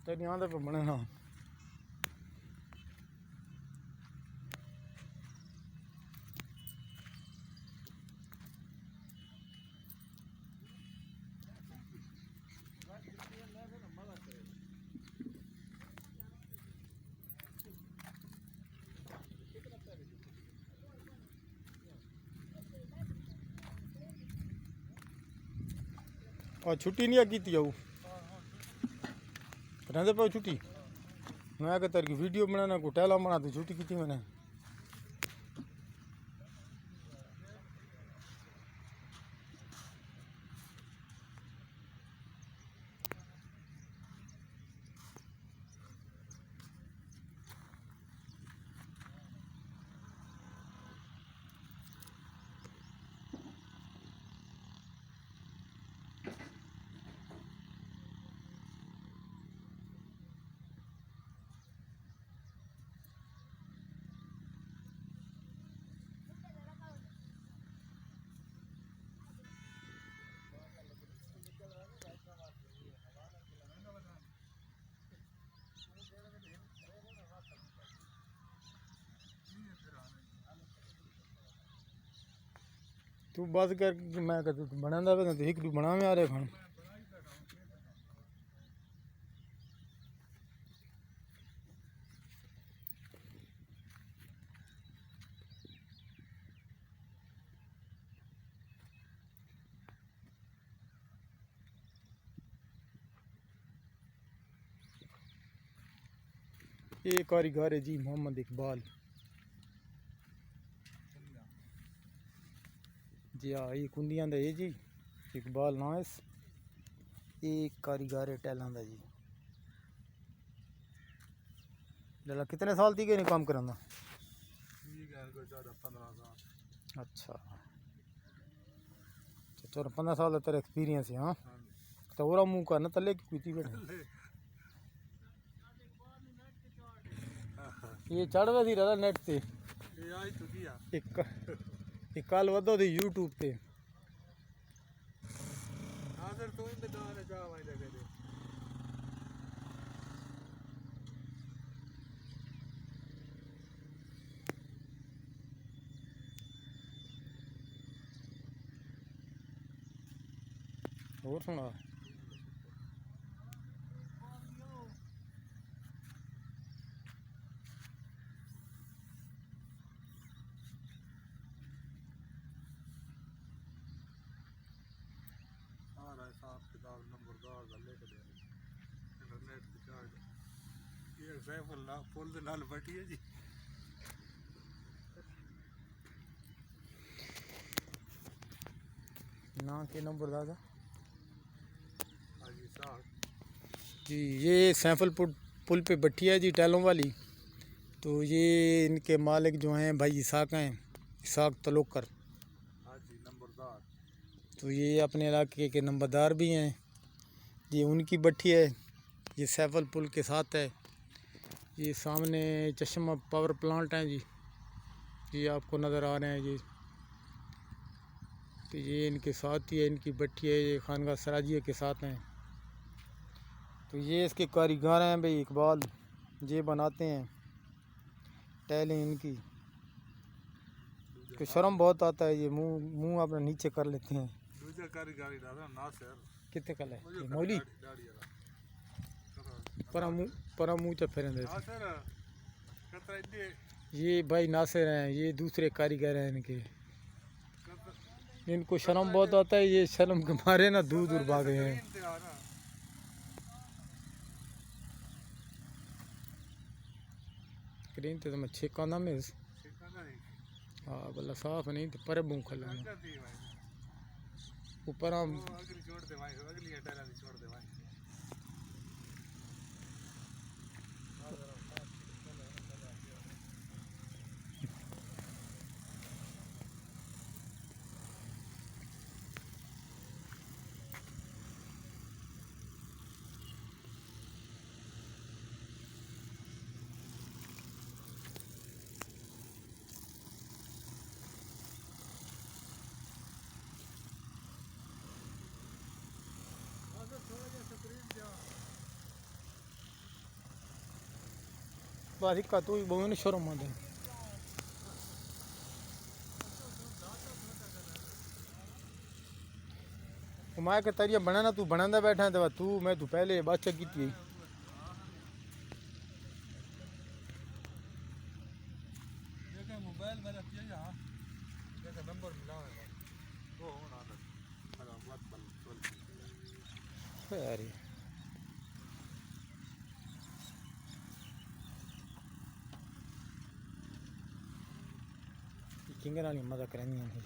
तेरी आंदे पे बने ना और छुट्टी नहीं की थी रहते पाओ छुट्टी मैं क्या तेरी वीडियो बनाना को टहला बना तो छुट्टी की थी मैंने तू बस कर मैं कहते तू बना तो एक बना में आ रहे खान ये कारीगर है जी मोहम्मद इकबाल जी हाँ ये कुंडियां दा है जी इकबाल ना इस ये कारीगर है टैलों का जी लला कितने साल थी के नहीं काम कराना अच्छा 15 साल तेरा एक्सपीरियंस है हाँ तो और मुँह करना तले की कुछ बैठे ये चढ़ वी रहा नेट से एक कल वो थी यूट्यूब पे और सुना हिसाब किताब नंबरदार का लेकर इंटरनेट पे चार्ज ये सैफुल ना पुल दे नाल बटी है जी ना के नंबरदार हाजी साहब जी ये सैफुल पुल पे बट्टी है जी टैलों वाली तो ये इनके मालिक जो हैं भाई इसाक हैं इसाक तलोकर हाजी नंबरदार तो ये अपने इलाके के नंबरदार भी हैं ये उनकी भट्टी है ये सैफुल पुल के साथ है ये सामने चश्मा पावर प्लांट है जी ये आपको नज़र आ रहे हैं जी तो ये इनके साथ ही है इनकी भट्टी है ये खानगा सराजिया के साथ हैं तो ये इसके कारीगर हैं भाई इकबाल ये बनाते हैं टैलें इनकी तो शर्म बहुत आता है ये मुंह अपना नीचे कर लेते हैं दूसरा कारीगरी दादा नासिर कितने कल है मौली पर मुँह तो फिर नासिर कतरा इतने ये भाई नासिर हैं ये दूसरे कारीगर हैं इनके इनको शर्म बहुत आता है ये शर्म के मारे ना दूर दूर भागे हैं स्क्रीन तो मैं छेका ना मिस हाँ बोला साफ नहीं तो पर बूँ खा लेना ऊपर हम अगली छोड़ दे भाई अगली हटा छोड़ दे भाई थोड़ा पास इक्का तू ही बहुत शर्म आते मैं के तरिया बनाना तू बनांदा बैठा तो तू मैं तू पहले बादशाह की थी देखा मोबाइल मेरा किया यहाँ देखा नंबर मिला है वो होना था अगर मत बल यार किंगर वाली मजा करनी है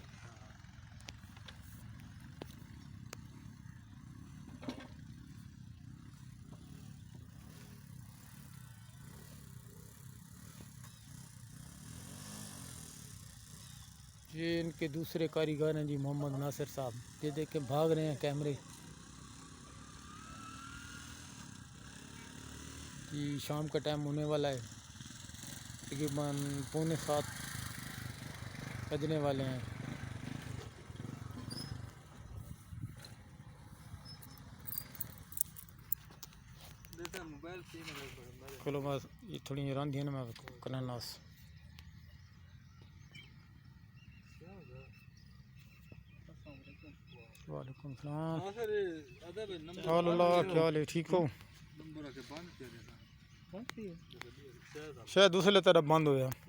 ये इनके दूसरे कारीगर हैं जी मोहम्मद नासिर साहब ये देख के भाग रहे हैं कैमरे कि शाम का टाइम होने वाला है तकरीबन 6:45 बजने वाले हैं देखा मोबाइल की चलो बस ये थोड़ी रांधी है ना मैं करना नास वालेकुम सलाम हाँ सर अदब नंबर क्या हाल है ठीक हो नंबर आके बंद किया देता शायद दूसरे तरफ बंद हो गया